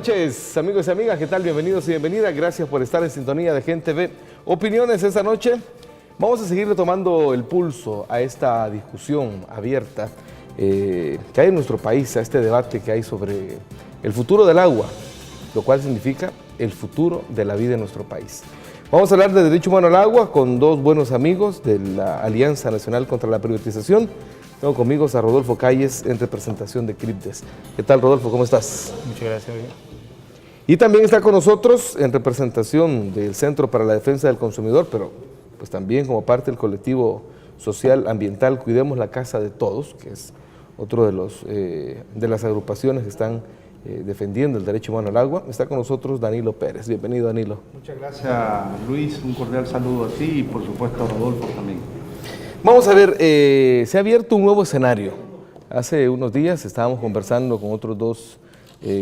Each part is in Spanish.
noches, amigos y amigas, ¿qué tal? Bienvenidos y bienvenidas. Gracias por estar en sintonía de Gente Ve Opiniones esta noche. Vamos a seguir retomando el pulso a esta discusión abierta que hay en nuestro país, a este debate que hay sobre el futuro del agua, lo cual significa el futuro de la vida en nuestro país. Vamos a hablar de derecho humano al agua con dos buenos amigos de la Alianza Nacional contra la Privatización. Tengo conmigo a Rodolfo Calles en representación de CRIPDES. ¿Qué tal, Rodolfo? ¿Cómo estás? Muchas gracias. Y también está con nosotros en representación del Centro para la Defensa del Consumidor, pero pues también como parte del colectivo social ambiental Cuidemos la Casa de Todos, que es otro de las agrupaciones que están defendiendo el derecho humano al agua. Está con nosotros Danilo Pérez. Bienvenido, Danilo. Muchas gracias, Luis. Un cordial saludo a ti y por supuesto a Rodolfo también. Vamos a ver, se ha abierto un nuevo escenario. Hace unos días estábamos conversando con otros dos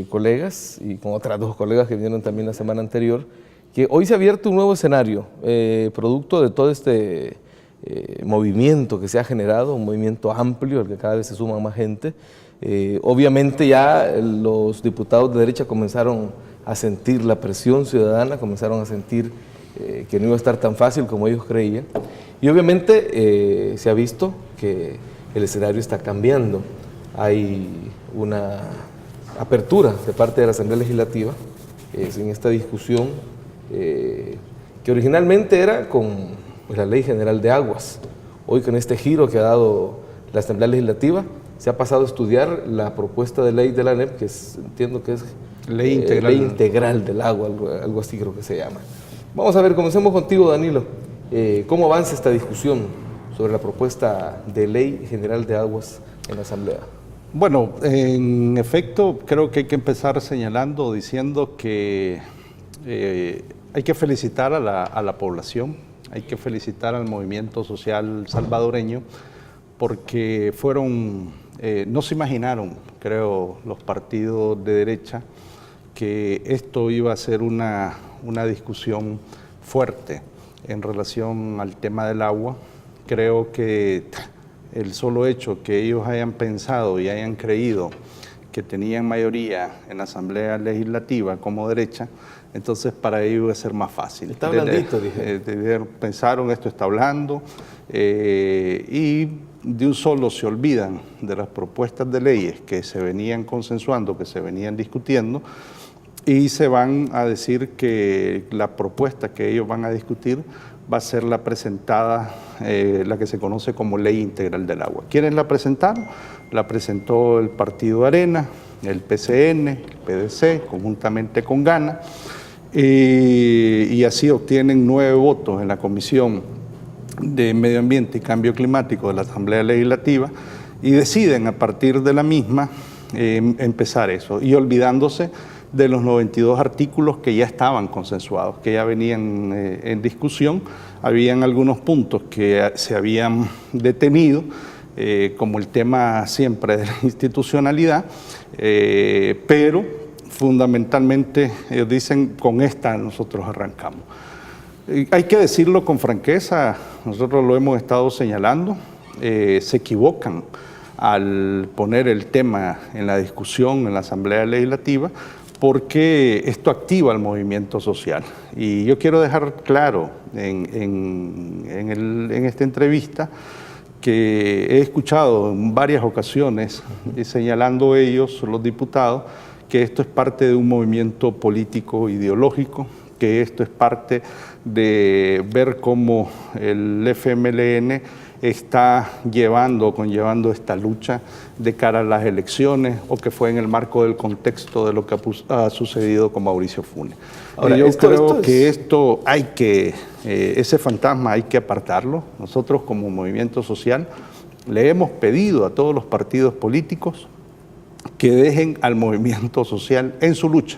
colegas y con otras dos colegas que vinieron también la semana anterior, que hoy se ha abierto un nuevo escenario, producto de todo este movimiento que se ha generado, un movimiento amplio, al que cada vez se suma más gente. Obviamente ya los diputados de derecha comenzaron a sentir la presión ciudadana, comenzaron a sentir que no iba a estar tan fácil como ellos creían. Y obviamente se ha visto que el escenario está cambiando. Hay una apertura de parte de la Asamblea Legislativa en esta discusión que originalmente era con la Ley General de Aguas. Hoy, con este giro que ha dado la Asamblea Legislativa, se ha pasado a estudiar la propuesta de ley de la ANEP, que entiendo que es Ley Integral del Agua, algo así creo que se llama. Vamos a ver, comencemos contigo, Danilo. ¿Cómo avanza esta discusión sobre la propuesta de Ley General de Aguas en la Asamblea? Bueno, en efecto, creo que hay que empezar señalando, diciendo que hay que felicitar a la población, hay que felicitar al movimiento social salvadoreño, porque no se imaginaron, creo, los partidos de derecha, que esto iba a ser una discusión fuerte en relación al tema del agua. Creo que el solo hecho que ellos hayan pensado y hayan creído que tenían mayoría en la Asamblea Legislativa como derecha, entonces para ellos iba a ser más fácil. Está blandito, dije. Pensaron, esto está hablando, y de un solo se olvidan de las propuestas de leyes que se venían consensuando, que se venían discutiendo, y se van a decir que la propuesta que ellos van a discutir va a ser la presentada, la que se conoce como Ley Integral del Agua. ¿Quiénes la presentaron? La presentó el Partido Arena, el PCN, el PDC, conjuntamente con Gana, y así obtienen 9 votos en la Comisión de Medio Ambiente y Cambio Climático de la Asamblea Legislativa, y deciden a partir de la misma empezar eso, y olvidándose de los 92 artículos que ya estaban consensuados, que ya venían en discusión. Habían algunos puntos que se habían detenido, como el tema siempre de la institucionalidad, pero fundamentalmente ellos dicen, con esta nosotros arrancamos. Hay que decirlo con franqueza, nosotros lo hemos estado señalando, se equivocan al poner el tema en la discusión en la Asamblea Legislativa, porque esto activa el movimiento social. Y yo quiero dejar claro en esta entrevista que he escuchado en varias ocasiones, señalando ellos, los diputados, que esto es parte de un movimiento político ideológico, que esto es parte de ver cómo el FMLN está conllevando esta lucha de cara a las elecciones, o que fue en el marco del contexto de lo que ha sucedido con Mauricio Funes. Ahora, yo creo que ese fantasma hay que apartarlo. Nosotros como movimiento social le hemos pedido a todos los partidos políticos que dejen al movimiento social en su lucha,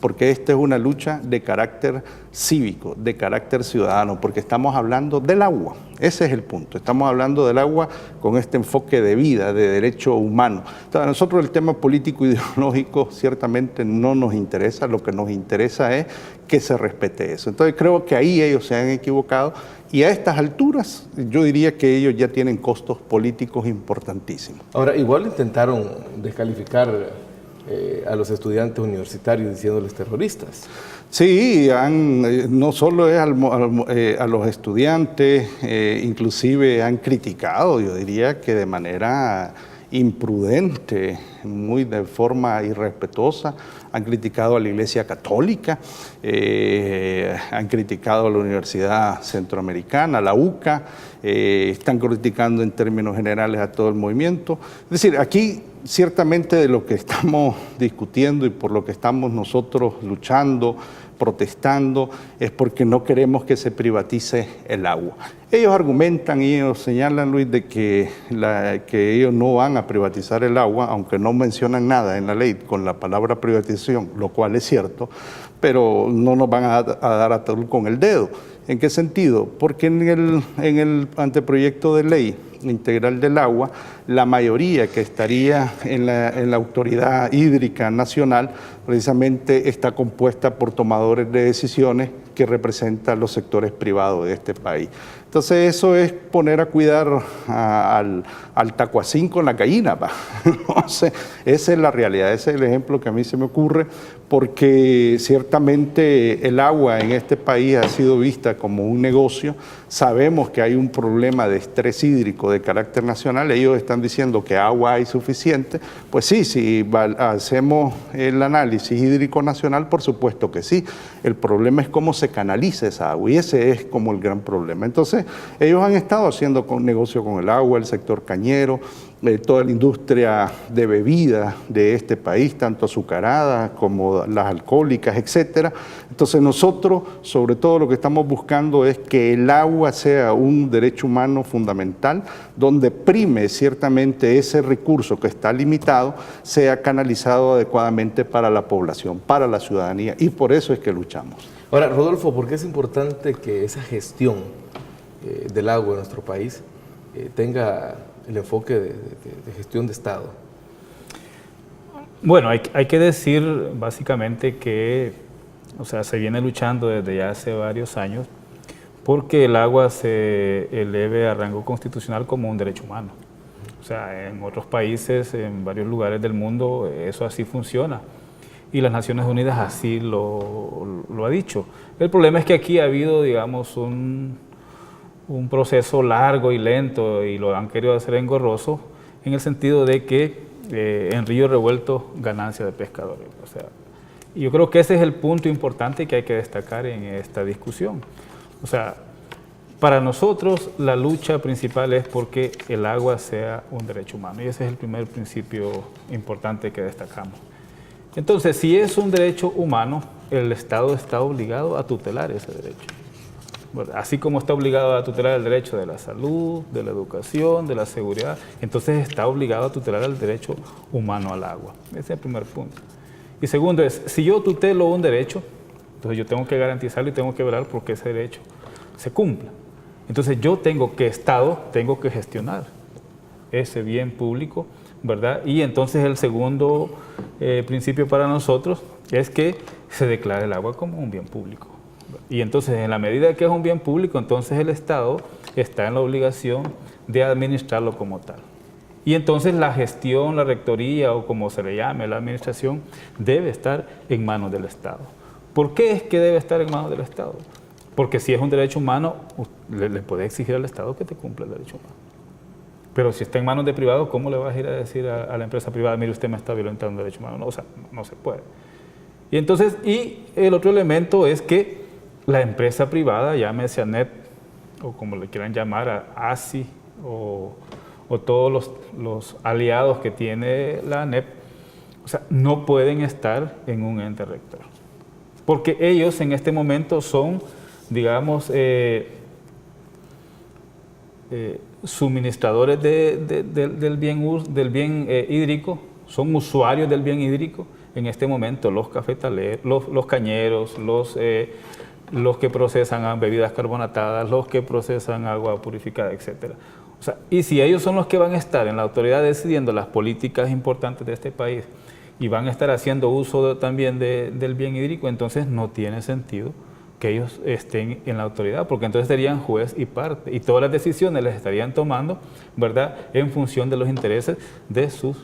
porque esta es una lucha de carácter cívico, de carácter ciudadano, porque estamos hablando del agua, ese es el punto, estamos hablando del agua con este enfoque de vida, de derecho humano. Entonces, a nosotros el tema político ideológico ciertamente no nos interesa, lo que nos interesa es que se respete eso. Entonces creo que ahí ellos se han equivocado, y a estas alturas yo diría que ellos ya tienen costos políticos importantísimos. Ahora, igual intentaron descalificar a los estudiantes universitarios diciéndoles terroristas. Sí, no solo es a los estudiantes, inclusive han criticado, yo diría que de manera imprudente, muy de forma irrespetuosa, han criticado a la Iglesia Católica, han criticado a la Universidad Centroamericana, a la UCA, están criticando en términos generales a todo el movimiento. Es decir, aquí ciertamente de lo que estamos discutiendo y por lo que estamos nosotros luchando, protestando, es porque no queremos que se privatice el agua. Ellos argumentan y ellos señalan, Luis, de que ellos no van a privatizar el agua, aunque no mencionan nada en la ley con la palabra privatización, lo cual es cierto, pero no nos van a dar a tole con el dedo. ¿En qué sentido? Porque en el anteproyecto de ley integral del agua, la mayoría que estaría en la Autoridad Hídrica Nacional precisamente está compuesta por tomadores de decisiones que representan los sectores privados de este país. Entonces eso es poner a cuidar al tacuacín con la gallina. Entonces, esa es la realidad, ese es el ejemplo que a mí se me ocurre, porque ciertamente el agua en este país ha sido vista como un negocio. Sabemos que hay un problema de estrés hídrico de carácter nacional, ellos están diciendo que agua hay suficiente. Pues sí, si hacemos el análisis hídrico nacional, por supuesto que sí. El problema es cómo se canaliza esa agua y ese es como el gran problema. Entonces, ellos han estado haciendo negocio con el agua, el sector cañero, toda la industria de bebidas de este país, tanto azucaradas como las alcohólicas, etcétera. Entonces nosotros, sobre todo, lo que estamos buscando es que el agua sea un derecho humano fundamental, donde prime ciertamente ese recurso que está limitado, sea canalizado adecuadamente para la población, para la ciudadanía, y por eso es que luchamos. Ahora, Rodolfo, ¿por qué es importante que esa gestión del agua en nuestro país tenga el enfoque de gestión de Estado? Bueno, hay que decir básicamente que, o sea, se viene luchando desde ya hace varios años porque el agua se eleve a rango constitucional como un derecho humano. O sea, en otros países, en varios lugares del mundo, eso así funciona. Y las Naciones Unidas así lo ha dicho. El problema es que aquí ha habido, digamos, un proceso largo y lento, y lo han querido hacer engorroso, en el sentido de que en río revuelto ganancia de pescadores. O sea, yo creo que ese es el punto importante que hay que destacar en esta discusión. O sea, para nosotros la lucha principal es porque el agua sea un derecho humano, y ese es el primer principio importante que destacamos. Entonces, si es un derecho humano, el Estado está obligado a tutelar ese derecho. Así como está obligado a tutelar el derecho de la salud, de la educación, de la seguridad, entonces está obligado a tutelar el derecho humano al agua. Ese es el primer punto. Y segundo es, si yo tutelo un derecho, entonces yo tengo que garantizarlo y tengo que velar porque ese derecho se cumpla. Entonces yo Estado, tengo que gestionar ese bien público, ¿verdad? Y entonces el segundo principio para nosotros es que se declare el agua como un bien público. Y entonces, en la medida que es un bien público, entonces el Estado está en la obligación de administrarlo como tal. Y entonces la gestión, la rectoría o como se le llame, la administración, debe estar en manos del Estado. ¿Por qué es que debe estar en manos del Estado? Porque si es un derecho humano, le puede exigir al Estado que te cumpla el derecho humano. Pero si está en manos de privados, ¿cómo le vas a ir a decir a la empresa privada, mire, usted me está violentando un derecho humano? No, o sea, no se puede. Y entonces, el otro elemento es que la empresa privada, llámese ANEP, o como le quieran llamar, a ASI, o todos los aliados que tiene la ANEP, o sea, no pueden estar en un ente rector. Porque ellos en este momento son, digamos, suministradores del bien hídrico, son usuarios del bien hídrico. En este momento los cafetaleros, los cañeros, los que procesan bebidas carbonatadas, los que procesan agua purificada, etc. O sea, y si ellos son los que van a estar en la autoridad decidiendo las políticas importantes de este país y van a estar haciendo uso también del bien hídrico, entonces no tiene sentido que ellos estén en la autoridad, porque entonces serían juez y parte, y todas las decisiones las estarían tomando, ¿verdad?, en función de los intereses de sus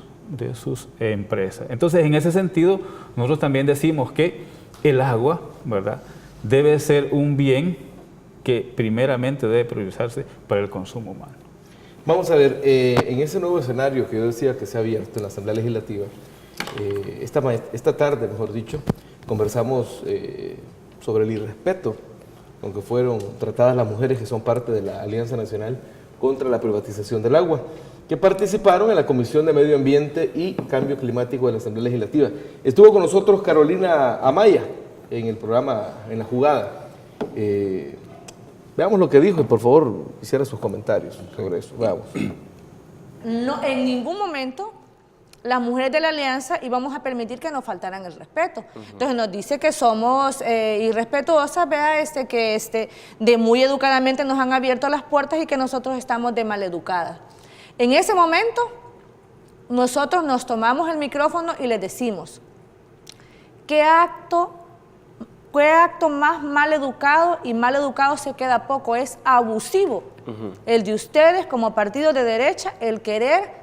empresas. Entonces, en ese sentido, nosotros también decimos que el agua, ¿verdad?, debe ser un bien que primeramente debe priorizarse para el consumo humano. Vamos a ver, en ese nuevo escenario que yo decía que se ha abierto en la Asamblea Legislativa, esta tarde, mejor dicho, conversamos sobre el irrespeto con que fueron tratadas las mujeres que son parte de la Alianza Nacional contra la Privatización del Agua, que participaron en la Comisión de Medio Ambiente y Cambio Climático de la Asamblea Legislativa. Estuvo con nosotros Carolina Amaya en el programa En la Jugada. Veamos lo que dijo y por favor hiciera sus comentarios sobre eso. Veamos. No, en ningún momento las mujeres de la Alianza íbamos a permitir que nos faltaran el respeto. Entonces nos dice que somos irrespetuosas, vea, que de muy educadamente nos han abierto las puertas y que nosotros estamos de maleducadas. En ese momento nosotros nos tomamos el micrófono y les decimos, ¿qué acto más mal educado? Y mal educado se queda poco, es abusivo. El de ustedes como partido de derecha, el querer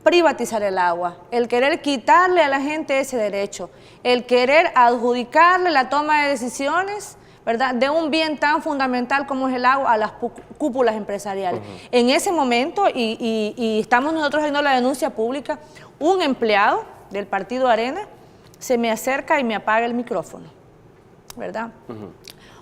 privatizar el agua, el querer quitarle a la gente ese derecho, el querer adjudicarle la toma de decisiones, ¿verdad?, de un bien tan fundamental como es el agua a las cúpulas empresariales. En ese momento, y estamos nosotros haciendo la denuncia pública, un empleado del partido Arena se me acerca y me apaga el micrófono, ¿verdad?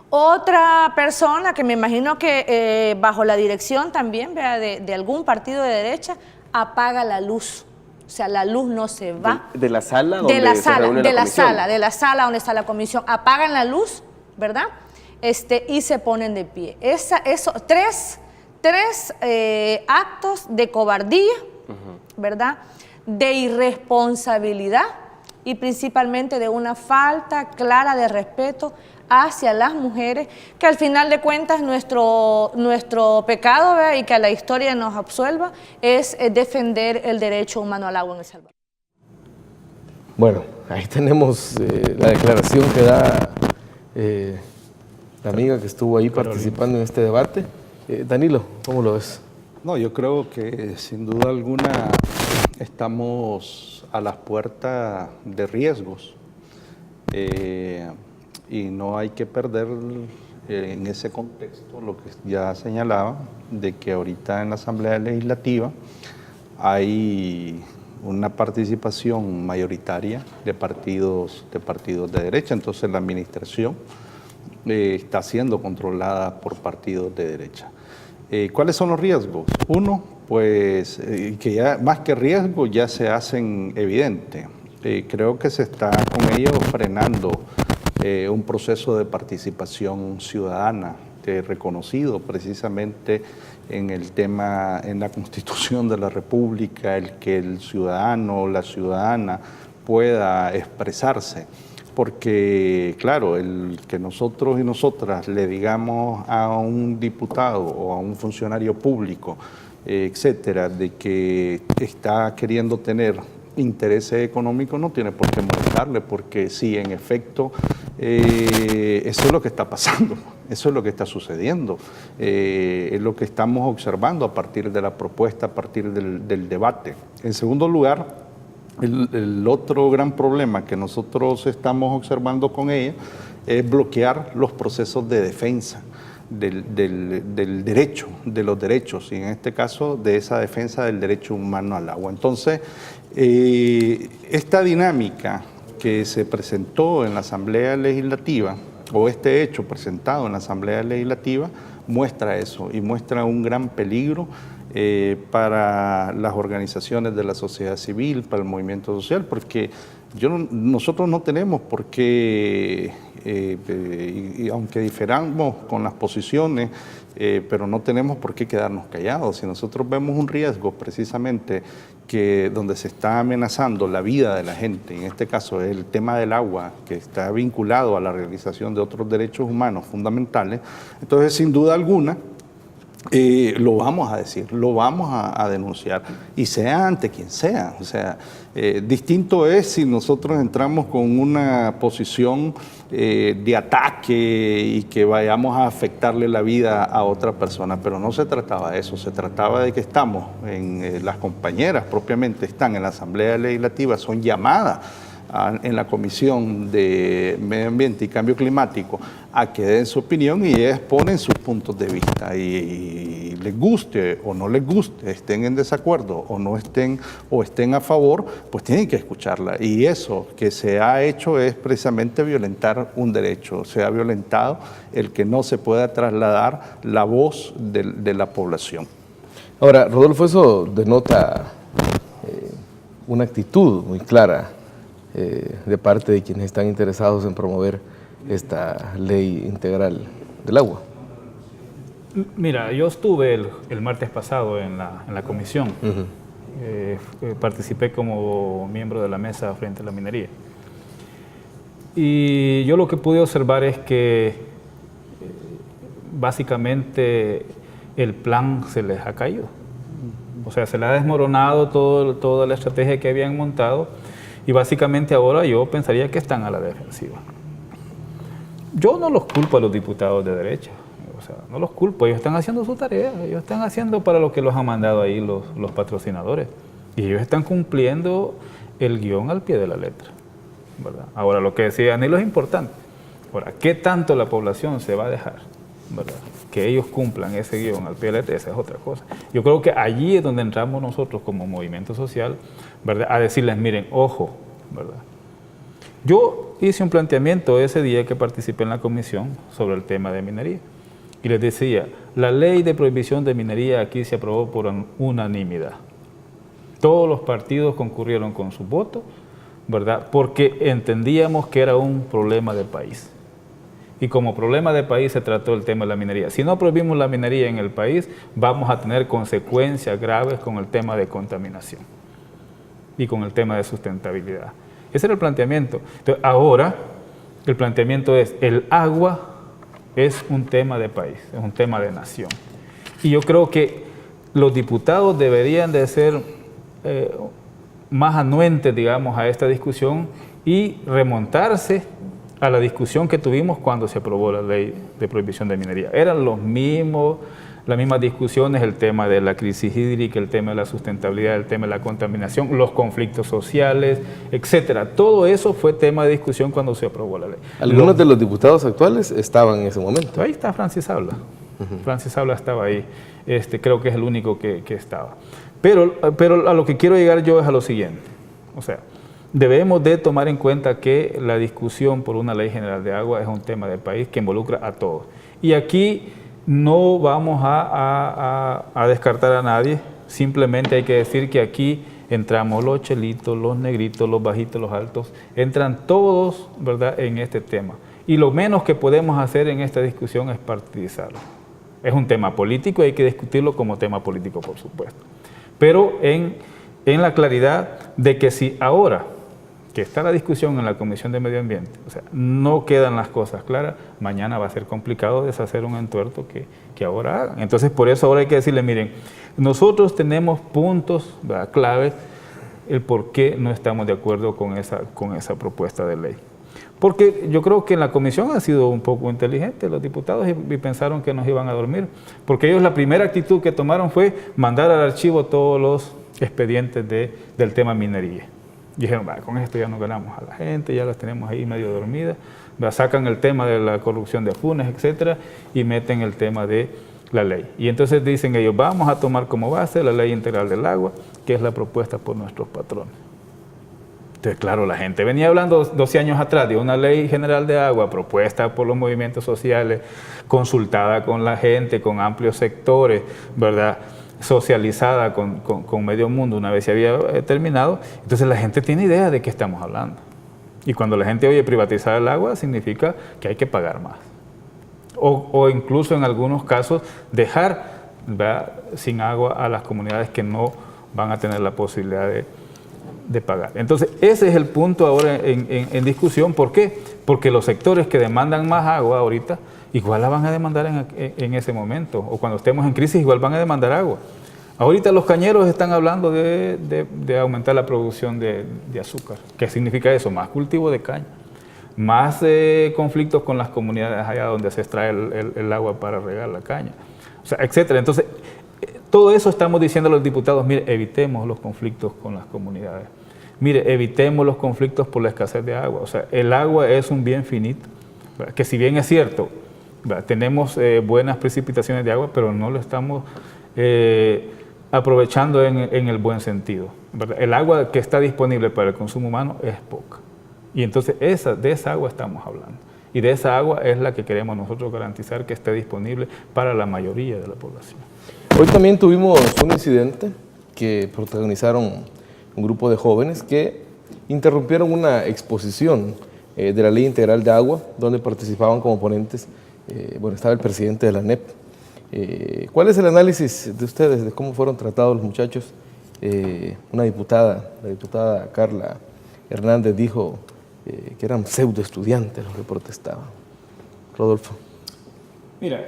Otra persona que me imagino que bajo la dirección también, ¿verdad?, de algún partido de derecha, apaga la luz. O sea, la luz no se va. ¿De la sala donde de la se sala, reúne de la la comisión? sala, de la sala donde está la comisión. Apagan la luz, ¿verdad? Y se ponen de pie. Tres actos de cobardía, ¿verdad?, de irresponsabilidad y principalmente de una falta clara de respeto hacia las mujeres, que al final de cuentas nuestro pecado, ¿verdad?, y que a la historia nos absuelva, es defender el derecho humano al agua en El Salvador. Bueno, ahí tenemos la declaración que da la amiga que estuvo ahí participando en este debate. Danilo, ¿cómo lo ves? No, yo creo que sin duda alguna estamos a las puertas de riesgos y no hay que perder en ese contexto lo que ya señalaba, de que ahorita en la Asamblea Legislativa hay una participación mayoritaria de partidos de derecha, entonces la administración está siendo controlada por partidos de derecha. ¿Cuáles son los riesgos? Uno, pues que ya más que riesgo ya se hacen evidentes. Creo que se está con ello frenando un proceso de participación ciudadana reconocido precisamente en el tema, en la Constitución de la República, el que el ciudadano o la ciudadana pueda expresarse. Porque, claro, el que nosotros y nosotras le digamos a un diputado o a un funcionario público, etcétera, de que está queriendo tener intereses económicos, no tiene por qué molestarle, porque sí, en efecto, eso es lo que está pasando, eso es lo que está sucediendo, es lo que estamos observando a partir de la propuesta, a partir del debate. En segundo lugar, el otro gran problema que nosotros estamos observando con ella es bloquear los procesos de defensa del derecho, de los derechos, y en este caso de esa defensa del derecho humano al agua. Entonces, esta dinámica que se presentó en la Asamblea Legislativa, o este hecho presentado en la Asamblea Legislativa, muestra eso y muestra un gran peligro para las organizaciones de la sociedad civil, para el movimiento social, porque nosotros no tenemos por qué, y aunque diferamos con las posiciones, pero no tenemos por qué quedarnos callados. Si nosotros vemos un riesgo precisamente donde se está amenazando la vida de la gente, en este caso es el tema del agua, que está vinculado a la realización de otros derechos humanos fundamentales, entonces sin duda alguna lo vamos a decir, lo vamos a denunciar, y sea ante quien sea. O sea, distinto es si nosotros entramos con una posición de ataque y que vayamos a afectarle la vida a otra persona, pero no se trataba de eso, se trataba de que estamos, las compañeras propiamente están en la Asamblea Legislativa, son llamadas en la Comisión de Medio Ambiente y Cambio Climático a que den su opinión, y ellas ponen sus puntos de vista, y les guste o no les guste, estén en desacuerdo o no estén, o estén a favor, pues tienen que escucharla. Y eso que se ha hecho es precisamente violentar un derecho. Se ha violentado el que no se pueda trasladar la voz de la población. Ahora, Rodolfo, eso denota una actitud muy clara de parte de quienes están interesados en promover esta ley integral del agua. Mira, yo estuve el martes pasado en la comisión. Participé como miembro de la mesa frente a la minería. Y yo lo que pude observar es que básicamente el plan se les ha caído. O sea, se les ha desmoronado toda la estrategia que habían montado, y básicamente ahora yo pensaría que están a la defensiva. Yo no los culpo a los diputados de derecha, o sea, no los culpo, ellos están haciendo su tarea, ellos están haciendo para lo que los han mandado ahí los patrocinadores, y ellos están cumpliendo el guión al pie de la letra, ¿verdad? Ahora, lo que decía Danilo es importante. Ahora, ¿qué tanto la población se va a dejar, ¿verdad?, que ellos cumplan ese guión al pie de la letra? Esa es otra cosa. Yo creo que allí es donde entramos nosotros como movimiento social, ¿verdad?, a decirles, miren, ojo, ¿verdad? Yo hice un planteamiento ese día que participé en la comisión sobre el tema de minería, y les decía, la ley de prohibición de minería aquí se aprobó por unanimidad. Todos los partidos concurrieron con su voto, ¿verdad?, porque entendíamos que era un problema de país. Y como problema de país se trató el tema de la minería. Si no prohibimos la minería en el país, vamos a tener consecuencias graves con el tema de contaminación y con el tema de sustentabilidad. Ese era el planteamiento. Entonces, ahora el planteamiento es, el agua es un tema de país, es un tema de nación. Y yo creo que los diputados deberían de ser más anuentes, digamos, a esta discusión y remontarse a la discusión que tuvimos cuando se aprobó la ley de prohibición de minería. Eran las mismas discusiones, el tema de la crisis hídrica, el tema de la sustentabilidad, el tema de la contaminación, los conflictos sociales, etcétera. Todo eso fue tema de discusión cuando se aprobó la ley. Algunos de los diputados actuales estaban en ese momento. Ahí está Francis Habla. Francis Habla estaba ahí. Creo que es el único que estaba. Pero a lo que quiero llegar yo es a lo siguiente. O sea, debemos de tomar en cuenta que la discusión por una ley general de agua es un tema de país que involucra a todos. Y aquí no vamos a descartar a nadie, simplemente hay que decir que aquí entramos los chelitos, los negritos, los bajitos, los altos, entran todos, ¿verdad?, en este tema. Y lo menos que podemos hacer en esta discusión es partidizarlo. Es un tema político y hay que discutirlo como tema político, por supuesto. Pero en la claridad de que si ahora que está la discusión en la Comisión de Medio Ambiente, o sea, no quedan las cosas claras, mañana va a ser complicado deshacer un entuerto que ahora hagan. Entonces, por eso ahora hay que decirle, miren, nosotros tenemos puntos, ¿verdad?, claves, el por qué no estamos de acuerdo con esa propuesta de ley. Porque yo creo que en la comisión han sido un poco inteligentes los diputados y pensaron que nos iban a dormir, porque ellos la primera actitud que tomaron fue mandar al archivo todos los expedientes del tema minería. Y dijeron, con esto ya no ganamos a la gente, ya las tenemos ahí medio dormidas, sacan el tema de la corrupción de Funes, etcétera, y meten el tema de la ley. Y entonces dicen ellos, vamos a tomar como base la ley integral del agua, que es la propuesta por nuestros patrones. Entonces, claro, la gente venía hablando 12 años atrás de una ley general de agua propuesta por los movimientos sociales, consultada con la gente, con amplios sectores, ¿verdad?, socializada con medio mundo una vez se había terminado. Entonces la gente tiene idea de qué estamos hablando. Y cuando la gente oye privatizar el agua, significa que hay que pagar más. O incluso en algunos casos dejar, ¿verdad?, sin agua a las comunidades que no van a tener la posibilidad de pagar. Entonces, ese es el punto ahora en discusión. ¿Por qué? Porque los sectores que demandan más agua ahorita, igual la van a demandar en ese momento, o cuando estemos en crisis, igual van a demandar agua. Ahorita los cañeros están hablando de aumentar la producción de azúcar. ¿Qué significa eso? Más cultivo de caña, más conflictos con las comunidades allá donde se extrae el agua para regar la caña, o sea, etcétera. Entonces, todo eso estamos diciendo a los diputados: mire, evitemos los conflictos con las comunidades, mire, evitemos los conflictos por la escasez de agua. O sea, el agua es un bien finito, ¿verdad? Que si bien es cierto, ¿verdad?, tenemos buenas precipitaciones de agua, pero no lo estamos aprovechando en el buen sentido, ¿verdad? El agua que está disponible para el consumo humano es poca. Y entonces de esa agua estamos hablando. Y de esa agua es la que queremos nosotros garantizar que esté disponible para la mayoría de la población. Hoy también tuvimos un incidente que protagonizaron un grupo de jóvenes que interrumpieron una exposición de la Ley Integral de Agua, donde participaban como ponentes, estaba el presidente de la ANEP. ¿Cuál es el análisis de ustedes de cómo fueron tratados los muchachos? La diputada Carla Hernández dijo que eran pseudo estudiantes los que protestaban. Rodolfo. Mira,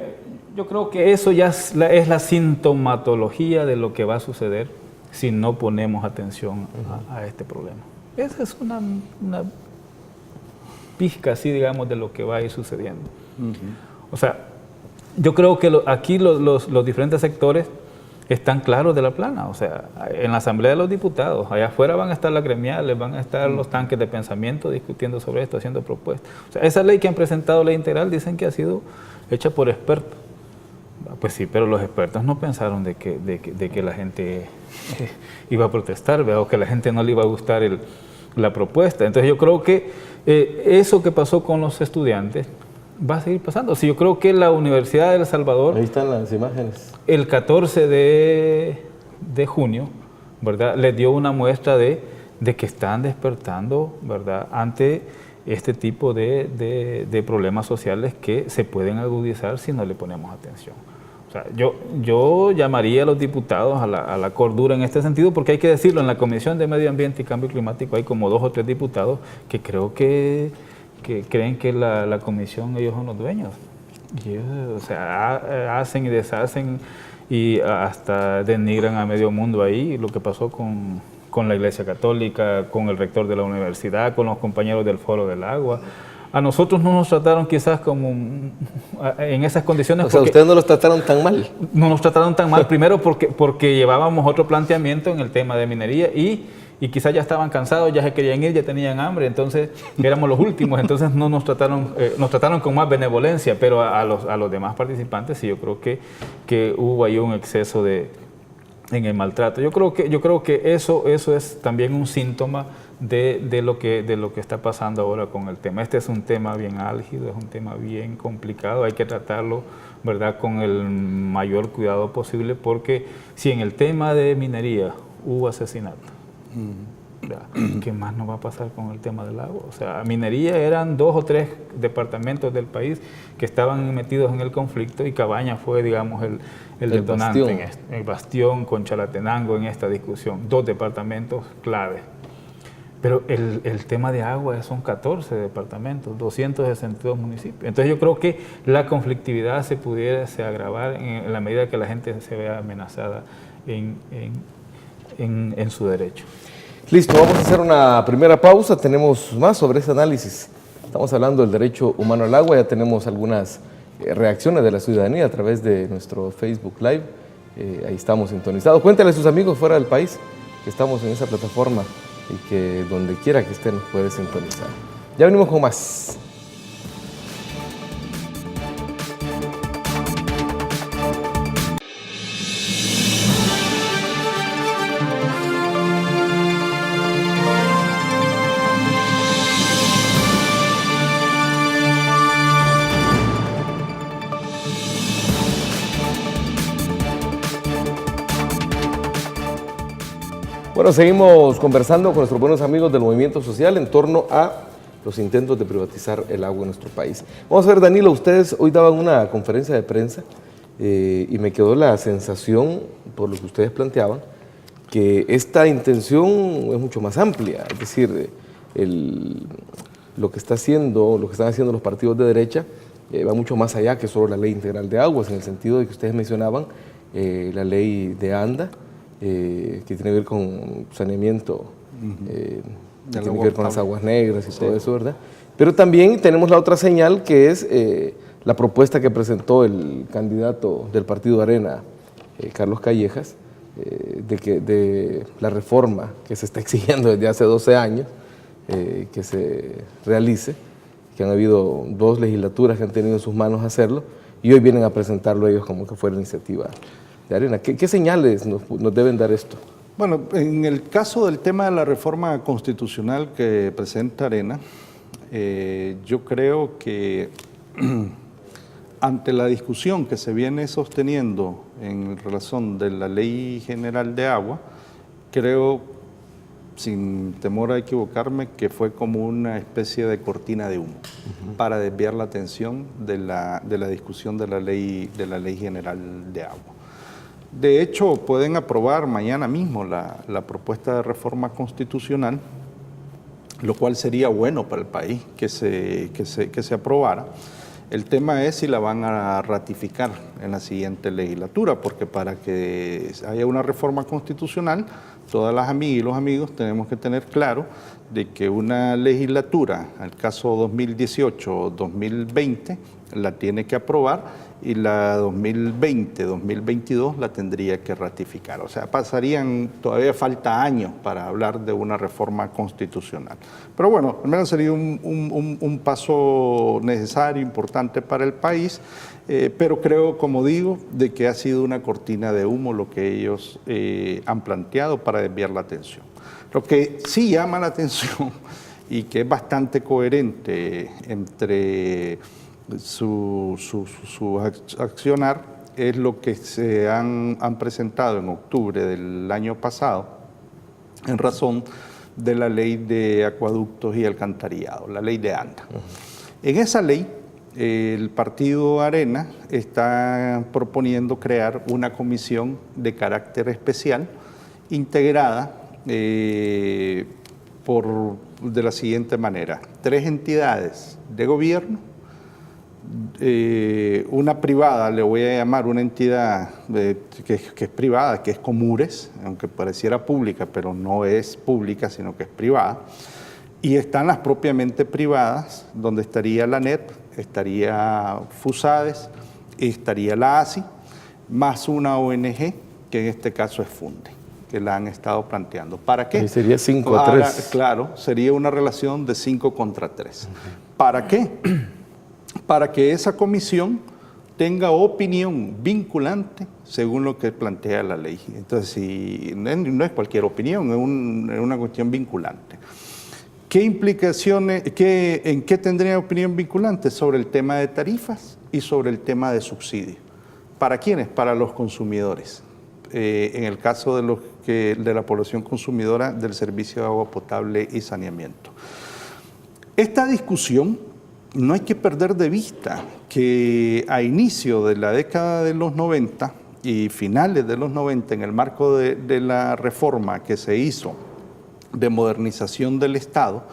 yo creo que eso ya es la sintomatología de lo que va a suceder si no ponemos atención a este problema. Esa es una pizca, así digamos, de lo que va a ir sucediendo. O sea, yo creo que aquí los diferentes sectores están claros de la plana. O sea, en la Asamblea de los Diputados, allá afuera van a estar las gremiales, van a estar los tanques de pensamiento discutiendo sobre esto, haciendo propuestas. O sea, esa ley que han presentado, ley integral, dicen que ha sido hecha por expertos. Pues sí, pero los expertos no pensaron de que la gente iba a protestar, ¿verdad?, o que a la gente no le iba a gustar la propuesta. Entonces yo creo que eso que pasó con los estudiantes va a seguir pasando. Sí, yo creo que la Universidad de El Salvador... Ahí están las imágenes. El 14 de junio, ¿verdad?, les dio una muestra de que están despertando, ¿verdad?, ante este tipo de problemas sociales que se pueden agudizar si no le ponemos atención. O sea, yo llamaría a los diputados a la cordura en este sentido, porque hay que decirlo, en la Comisión de Medio Ambiente y Cambio Climático hay como 2 o 3 diputados que creo que creen que la comisión, ellos son los dueños. Y ellos, o sea, hacen y deshacen y hasta denigran a medio mundo ahí. Lo que pasó con la Iglesia Católica, con el rector de la universidad, con los compañeros del Foro del Agua. A nosotros no nos trataron quizás como en esas condiciones. O sea, ustedes no los trataron tan mal. No nos trataron tan mal, primero porque llevábamos otro planteamiento en el tema de minería y quizás ya estaban cansados, ya se querían ir, ya tenían hambre, entonces éramos los últimos, entonces no nos trataron con más benevolencia, pero a los demás participantes sí, yo creo que hubo ahí un exceso en el maltrato. Yo creo que eso es también un síntoma de lo que está pasando ahora con el tema. Este es un tema bien álgido, es un tema bien complicado, hay que tratarlo, ¿verdad?, con el mayor cuidado posible, porque si en el tema de minería hubo asesinato, ¿qué más nos va a pasar con el tema del agua? O sea, minería eran 2 o 3 departamentos del país que estaban metidos en el conflicto y Cabaña fue, digamos, el detonante, el bastión con Chalatenango en esta discusión, 2 departamentos clave. Pero el tema de agua son 14 departamentos, 262 municipios. Entonces yo creo que la conflictividad se pudiese agravar en la medida que la gente se vea amenazada en su derecho. Listo, vamos a hacer una primera pausa, tenemos más sobre ese análisis. Estamos hablando del derecho humano al agua, ya tenemos algunas reacciones de la ciudadanía a través de nuestro Facebook Live, ahí estamos sintonizados. Cuéntale a sus amigos fuera del país que estamos en esa plataforma y que donde quiera que estén nos puede sintonizar. Ya venimos con más. Bueno, seguimos conversando con nuestros buenos amigos del movimiento social en torno a los intentos de privatizar el agua en nuestro país. Vamos a ver, Danilo, ustedes hoy daban una conferencia de prensa y me quedó la sensación, por lo que ustedes planteaban, que esta intención es mucho más amplia, es decir, lo que están haciendo los partidos de derecha va mucho más allá que solo la ley integral de aguas, en el sentido de que ustedes mencionaban la ley de ANDA, que tiene que ver con saneamiento, que tiene que ver con las aguas negras y todo eso, ¿verdad? Pero también tenemos la otra señal, que es la propuesta que presentó el candidato del partido Arena, Carlos Callejas, de la reforma que se está exigiendo desde hace 12 años, que se realice, que han habido 2 legislaturas que han tenido en sus manos hacerlo, y hoy vienen a presentarlo ellos como que fuera iniciativa de Arena. ¿Qué señales nos deben dar esto? Bueno, en el caso del tema de la reforma constitucional que presenta Arena, yo creo que ante la discusión que se viene sosteniendo en relación de la Ley General de Agua, creo, sin temor a equivocarme, que fue como una especie de cortina de humo para desviar la atención de la discusión de la Ley General de Agua. De hecho, pueden aprobar mañana mismo la propuesta de reforma constitucional, lo cual sería bueno para el país que se aprobara. El tema es si la van a ratificar en la siguiente legislatura, porque para que haya una reforma constitucional, todas las amigas y los amigos tenemos que tener claro de que una legislatura, en el caso 2018 o 2020, la tiene que aprobar, y la 2020-2022 la tendría que ratificar. O sea, todavía falta años para hablar de una reforma constitucional. Pero bueno, al menos sería un paso necesario, importante para el país, pero creo, como digo, de que ha sido una cortina de humo lo que ellos han planteado para desviar la atención. Lo que sí llama la atención y que es bastante coherente entre su accionar es lo que se han presentado en octubre del año pasado en razón de la ley de acueductos y alcantarillado, la ley de ANDA. En esa ley, el partido Arena está proponiendo crear una comisión de carácter especial integrada de la siguiente manera: 3 entidades de gobierno, una privada, le voy a llamar una entidad que es privada, que es Comures, aunque pareciera pública, pero no es pública, sino que es privada, y están las propiamente privadas, donde estaría la ANEP, estaría FUSADES, estaría la ASI, más una ONG, que en este caso es FUNDE, que la han estado planteando. ¿Para qué? Y sería 5-3. Claro, sería una relación de 5 contra 3. ¿Para qué? Para que esa comisión tenga opinión vinculante según lo que plantea la ley. Entonces, no es cualquier opinión, es una cuestión vinculante. ¿Qué implicaciones, en qué tendría opinión vinculante? Sobre el tema de tarifas y sobre el tema de subsidios. ¿Para quiénes? Para los consumidores. En el caso de la población consumidora del servicio de agua potable y saneamiento. Esta discusión no hay que perder de vista que a inicio de la década de los 90 y finales de los 90, en el marco de la reforma que se hizo de modernización del Estado,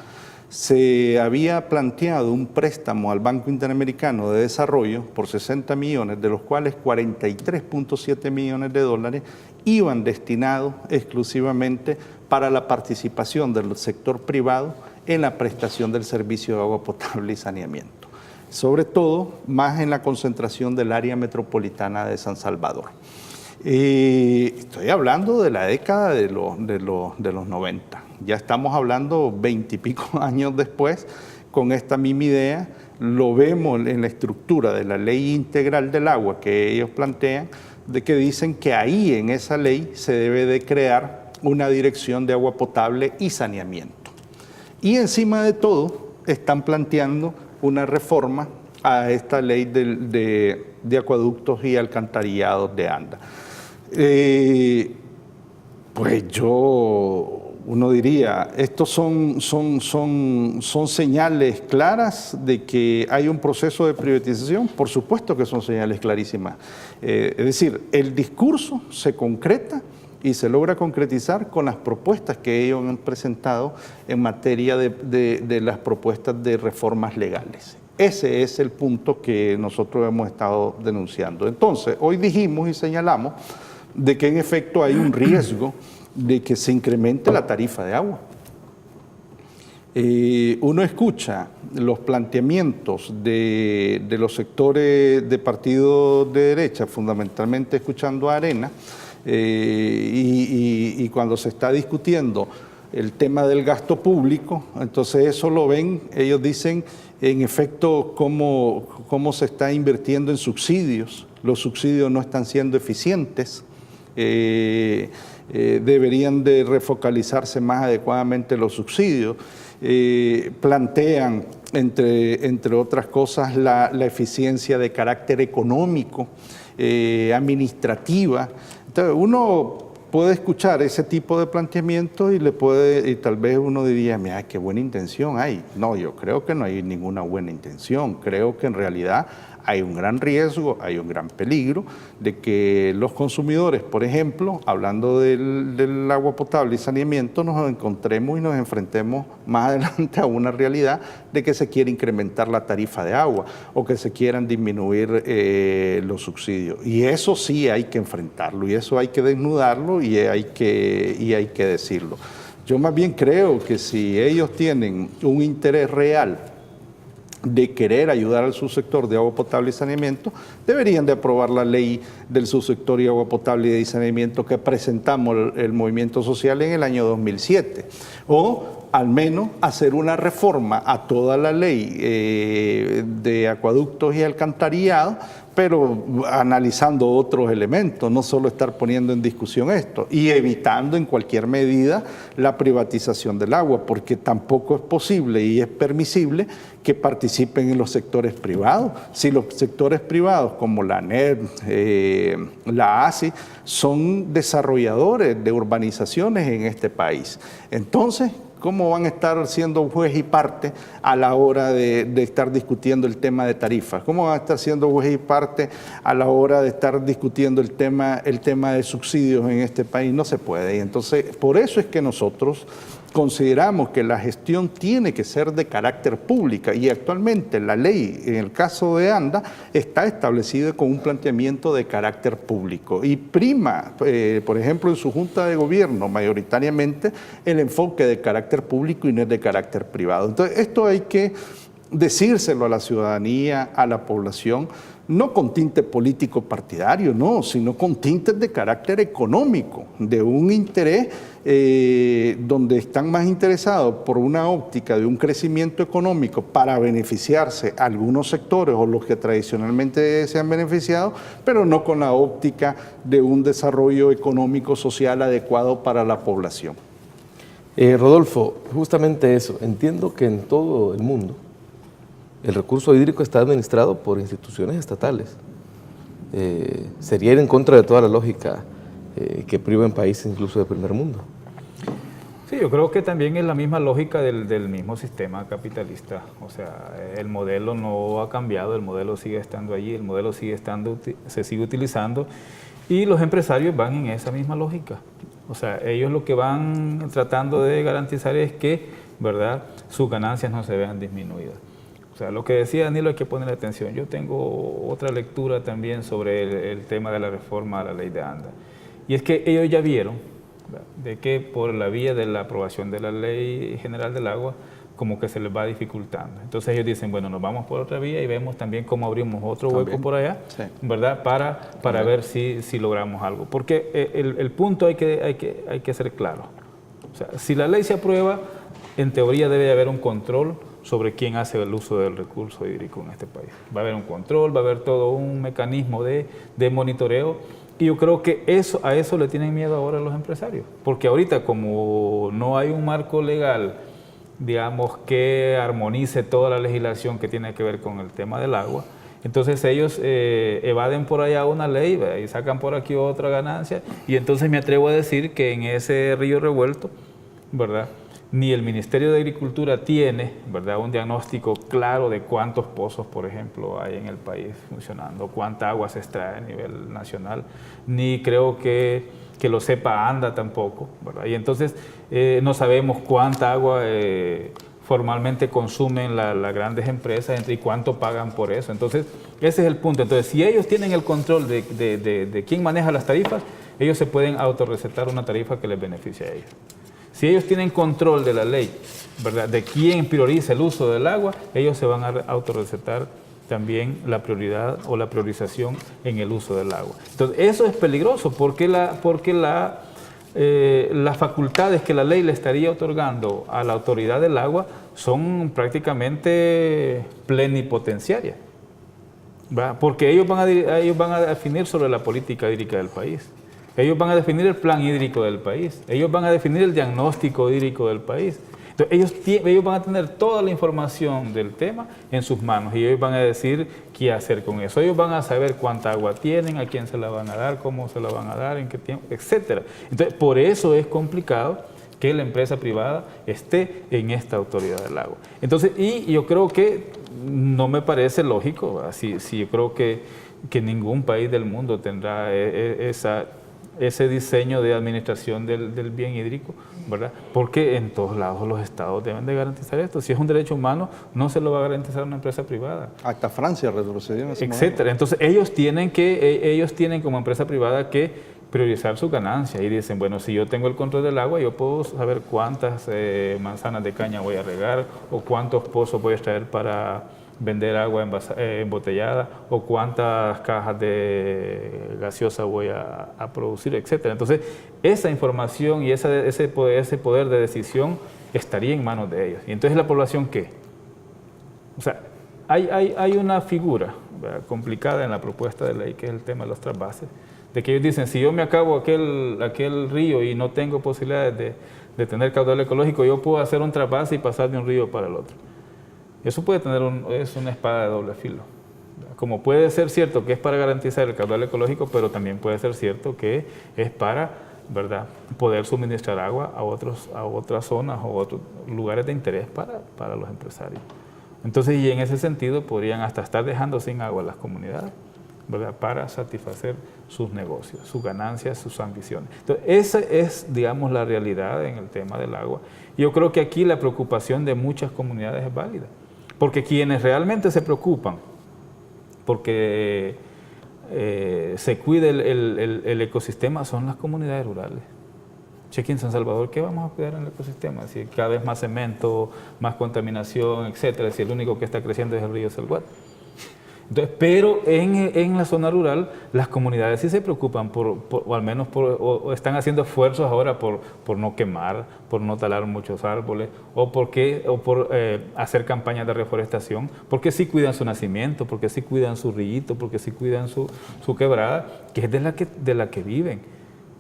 se había planteado un préstamo al Banco Interamericano de Desarrollo por 60 millones, de los cuales 43.7 millones de dólares iban destinados exclusivamente para la participación del sector privado en la prestación del servicio de agua potable y saneamiento, sobre todo más en la concentración del área metropolitana de San Salvador. Estoy hablando de la década de los 90, ya estamos hablando 20 y pico años después, con esta misma idea, lo vemos en la estructura de la ley integral del agua que ellos plantean, de que dicen que ahí en esa ley se debe de crear una dirección de agua potable y saneamiento. Y encima de todo, están planteando una reforma a esta ley de acueductos y alcantarillados de ANDA. Pues uno diría, estos son señales claras de que hay un proceso de privatización. Por supuesto que son señales clarísimas. Es decir, el discurso se concreta y se logra concretizar con las propuestas que ellos han presentado en materia de las propuestas de reformas legales. Ese es el punto que nosotros hemos estado denunciando. Entonces, hoy dijimos y señalamos de que en efecto hay un riesgo de que se incremente la tarifa de agua. Uno escucha los planteamientos de los sectores de partidos de derecha, fundamentalmente escuchando a Arena, y cuando se está discutiendo el tema del gasto público, entonces eso lo ven, ellos dicen en efecto cómo se está invirtiendo en subsidios, los subsidios no están siendo eficientes, deberían de refocalizarse más adecuadamente los subsidios, plantean entre otras cosas la eficiencia de carácter económico, administrativa. Entonces uno puede escuchar ese tipo de planteamientos y tal vez uno diría, mira, qué buena intención hay. No, yo creo que no hay ninguna buena intención. Creo que en realidad hay un gran riesgo, hay un gran peligro de que los consumidores, por ejemplo, hablando del agua potable y saneamiento, nos encontremos y nos enfrentemos más adelante a una realidad de que se quiere incrementar la tarifa de agua o que se quieran disminuir los subsidios. Y eso sí hay que enfrentarlo y eso hay que desnudarlo y hay que decirlo. Yo más bien creo que si ellos tienen un interés real de querer ayudar al subsector de agua potable y saneamiento, deberían de aprobar la ley del subsector y agua potable y de saneamiento que presentamos el movimiento social en el año 2007, o al menos hacer una reforma a toda la ley de acueductos y alcantarillado, pero analizando otros elementos, no solo estar poniendo en discusión esto, y evitando en cualquier medida la privatización del agua, porque tampoco es posible y es permisible que participen en los sectores privados. Si los sectores privados como la ANED, la ASI, son desarrolladores de urbanizaciones en este país, entonces, ¿cómo van a estar siendo juez y parte a la hora de estar discutiendo el tema de tarifas? ¿Cómo van a estar siendo juez y parte a la hora de estar discutiendo el tema de subsidios en este país? No se puede. Y entonces, por eso es que nosotros consideramos que la gestión tiene que ser de carácter pública y actualmente la ley, en el caso de ANDA, está establecida con un planteamiento de carácter público y prima, por ejemplo, en su Junta de Gobierno, mayoritariamente el enfoque de carácter público y no es de carácter privado. Entonces, esto hay que decírselo a la ciudadanía, a la población, no con tinte político partidario, no, sino con tintes de carácter económico, de un interés donde están más interesados por una óptica de un crecimiento económico para beneficiarse algunos sectores o los que tradicionalmente se han beneficiado, pero no con la óptica de un desarrollo económico social adecuado para la población. Rodolfo, justamente eso, entiendo que en todo el mundo el recurso hídrico está administrado por instituciones estatales. Sería ir en contra de toda la lógica que priva en países incluso de primer mundo. Sí, yo creo que también es la misma lógica del mismo sistema capitalista. O sea, el modelo no ha cambiado, el modelo sigue estando allí, el modelo se sigue utilizando y los empresarios van en esa misma lógica. O sea, ellos lo que van tratando de garantizar es que, ¿verdad?, sus ganancias no se vean disminuidas. O sea, lo que decía Danilo hay que poner atención. Yo tengo otra lectura también sobre el tema de la reforma a la ley de ANDA. Y es que ellos ya vieron, ¿verdad?, de que por la vía de la aprobación de la Ley General del Agua, como que se les va dificultando. Entonces ellos dicen, bueno, nos vamos por otra vía y vemos también cómo abrimos otro hueco por allá, sí, ¿verdad?, para ver si logramos algo. Porque el punto hay que ser claro. O sea, si la ley se aprueba, en teoría debe haber un control sobre quién hace el uso del recurso hídrico en este país. Va a haber un control, va a haber todo un mecanismo de monitoreo y yo creo que a eso le tienen miedo ahora los empresarios, porque ahorita como no hay un marco legal, digamos, que armonice toda la legislación que tiene que ver con el tema del agua, entonces ellos evaden por allá una ley y sacan por aquí otra ganancia y entonces me atrevo a decir que en ese río revuelto, ¿verdad?, ni el Ministerio de Agricultura tiene, ¿verdad?, un diagnóstico claro de cuántos pozos, por ejemplo, hay en el país funcionando, cuánta agua se extrae a nivel nacional, ni creo que lo sepa ANDA tampoco, ¿verdad? Y entonces no sabemos cuánta agua formalmente consumen las grandes empresas y cuánto pagan por eso. Entonces, ese es el punto. Entonces, si ellos tienen el control de quién maneja las tarifas, ellos se pueden autorrecetar una tarifa que les beneficie a ellos. Si ellos tienen control de la ley, ¿verdad?, de quién prioriza el uso del agua, ellos se van a autorrecetar también la prioridad o la priorización en el uso del agua. Entonces, eso es peligroso porque las facultades que la ley le estaría otorgando a la autoridad del agua son prácticamente plenipotenciarias, ¿verdad? Porque ellos van a definir sobre la política hídrica del país. Ellos van a definir el plan hídrico del país. Ellos van a definir el diagnóstico hídrico del país. Entonces, ellos van a tener toda la información del tema en sus manos y ellos van a decir qué hacer con eso. Ellos van a saber cuánta agua tienen, a quién se la van a dar, cómo se la van a dar, en qué tiempo, etc. Entonces, por eso es complicado que la empresa privada esté en esta autoridad del agua. Entonces, y yo creo que no me parece lógico, si yo creo que ningún país del mundo tendrá ese diseño de administración del bien hídrico, ¿verdad? Porque en todos lados los estados deben de garantizar esto. Si es un derecho humano, no se lo va a garantizar una empresa privada. Hasta Francia retrocedió en ese momento. Etcétera. Entonces ellos tienen como empresa privada que priorizar su ganancia y dicen, bueno, si yo tengo el control del agua, yo puedo saber cuántas manzanas de caña voy a regar o cuántos pozos voy a extraer para vender agua embotellada o cuántas cajas de gaseosa voy a producir, etc. Entonces, esa información y ese poder de decisión estaría en manos de ellos. Y entonces, ¿la población qué? O sea, hay una figura, ¿verdad?, complicada en la propuesta de ley, que es el tema de los trasvases, de que ellos dicen, si yo me acabo aquel río y no tengo posibilidades de tener caudal ecológico, yo puedo hacer un trasvase y pasar de un río para el otro. Eso puede tener es una espada de doble filo. Como puede ser cierto que es para garantizar el caudal ecológico, pero también puede ser cierto que es para, ¿verdad?, poder suministrar agua a otras zonas o otros lugares de interés para los empresarios. Entonces, y en ese sentido podrían hasta estar dejando sin agua a las comunidades, ¿verdad?, para satisfacer sus negocios, sus ganancias, sus ambiciones. Entonces, esa es, digamos, la realidad en el tema del agua. Yo creo que aquí la preocupación de muchas comunidades es válida. Porque quienes realmente se preocupan porque se cuide el ecosistema son las comunidades rurales. Cheque en San Salvador, ¿qué vamos a cuidar en el ecosistema? Si cada vez más cemento, más contaminación, etcétera, si el único que está creciendo es el río Salguat. Entonces, pero en la zona rural las comunidades sí se preocupan o al menos o están haciendo esfuerzos ahora por no quemar, por no talar muchos árboles o por hacer campañas de reforestación, porque sí cuidan su nacimiento, porque sí cuidan su rillito, porque sí cuidan su quebrada, que es de la que viven,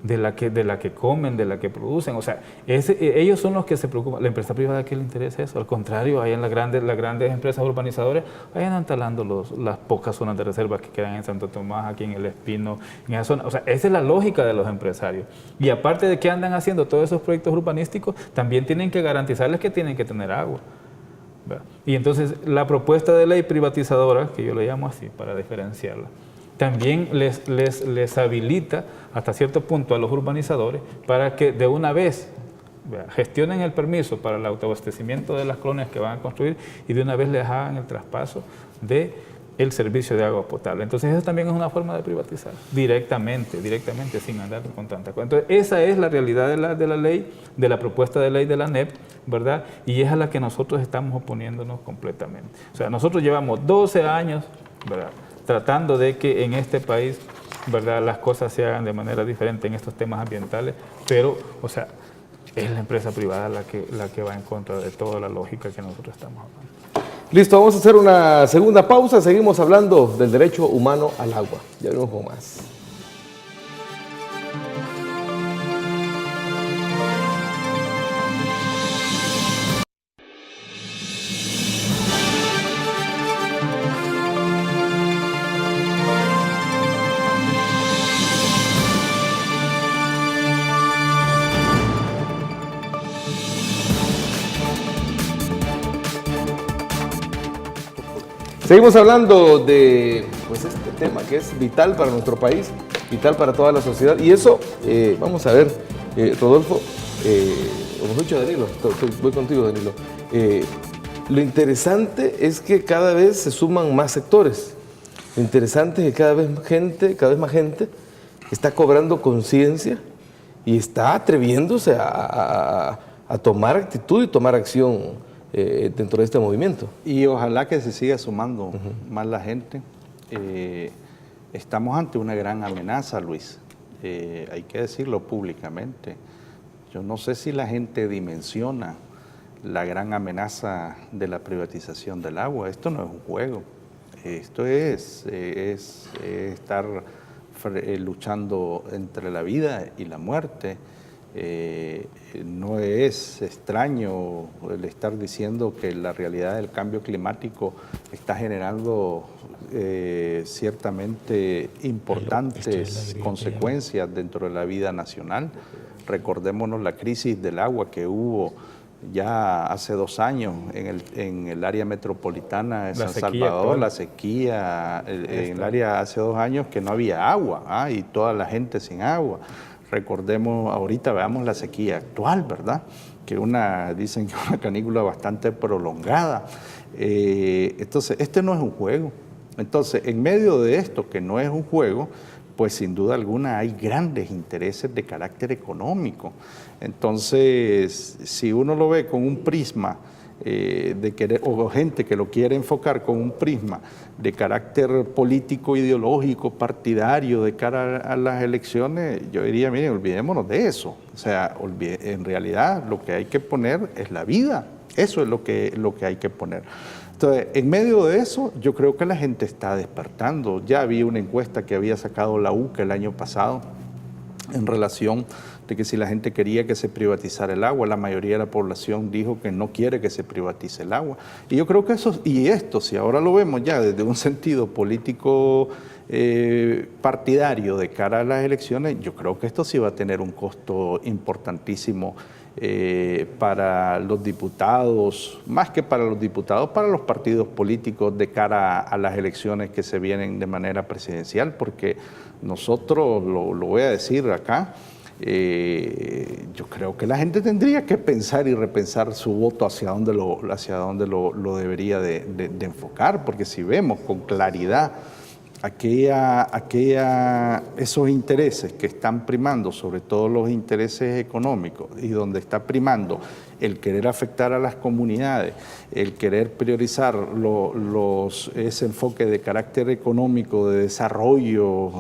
de la que comen, de la que producen. O sea, ellos son los que se preocupan. La empresa privada, ¿qué le interesa eso? Al contrario, ahí en las grandes empresas urbanizadoras, ahí andan talando las pocas zonas de reserva que quedan en Santo Tomás, aquí en El Espino, en esa zona. O sea, esa es la lógica de los empresarios. Y aparte de que andan haciendo todos esos proyectos urbanísticos, también tienen que garantizarles que tienen que tener agua, ¿verdad? Y entonces, la propuesta de ley privatizadora, que yo le llamo así, para diferenciarla, también les habilita hasta cierto punto a los urbanizadores para que de una vez gestionen el permiso para el autoabastecimiento de las colonias que van a construir y de una vez les hagan el traspaso del servicio de agua potable. Entonces eso también es una forma de privatizar directamente, sin andar con tanta cosa. Entonces esa es la realidad de la ley, de la propuesta de ley de la NEP, ¿verdad? Y es a la que nosotros estamos oponiéndonos completamente. O sea, nosotros llevamos 12 años, ¿verdad?, tratando de que en este país, ¿verdad?, las cosas se hagan de manera diferente en estos temas ambientales, pero, o sea, es la empresa privada la que va en contra de toda la lógica que nosotros estamos hablando. Listo, vamos a hacer una segunda pausa, seguimos hablando del derecho humano al agua. Ya venimos con más. Seguimos hablando de pues, este tema que es vital para nuestro país, vital para toda la sociedad. Y eso, vamos a ver, Rodolfo, o mejor dicho, Danilo, voy contigo, Danilo. Lo interesante es que cada vez se suman más sectores. Lo interesante es que cada vez más gente está cobrando conciencia y está atreviéndose a tomar actitud y tomar acción dentro de este movimiento. Y ojalá que se siga sumando más la gente. Estamos ante una gran amenaza, Luis. Hay que decirlo públicamente. Yo no sé si la gente dimensiona la gran amenaza de la privatización del agua. Esto no es un juego. Esto es estar luchando entre la vida y la muerte. No es extraño el estar diciendo que la realidad del cambio climático está generando ciertamente importantes consecuencias dentro de la vida nacional. Recordémonos la crisis del agua que hubo ya hace 2 años en el área metropolitana de San Salvador, la sequía, en el área hace 2 años que no había agua, y toda la gente sin agua. Recordemos, ahorita veamos la sequía actual, ¿verdad? Que dicen que una canícula bastante prolongada. Entonces, este no es un juego. Entonces, en medio de esto, que no es un juego, pues sin duda alguna hay grandes intereses de carácter económico. Entonces, si uno lo ve con un prisma o gente que lo quiere enfocar con un prisma de carácter político, ideológico, partidario de cara a las elecciones, yo diría, miren, olvidémonos de eso. O sea, en realidad lo que hay que poner es la vida. Eso es lo que hay que poner. Entonces, en medio de eso, yo creo que la gente está despertando. Ya había una encuesta que había sacado la UCA el año pasado en relación de que si la gente quería que se privatizara el agua, la mayoría de la población dijo que no quiere que se privatice el agua. Y yo creo que esto, si ahora lo vemos ya desde un sentido político partidario de cara a las elecciones, yo creo que esto sí va a tener un costo importantísimo para los diputados, más que para los diputados, para los partidos políticos de cara a las elecciones que se vienen de manera presidencial, porque nosotros, lo voy a decir acá, yo creo que la gente tendría que pensar y repensar su voto hacia dónde lo debería de enfocar, porque si vemos con claridad esos intereses que están primando, sobre todo los intereses económicos, y donde está primando el querer afectar a las comunidades, el querer priorizar ese enfoque de carácter económico, de desarrollo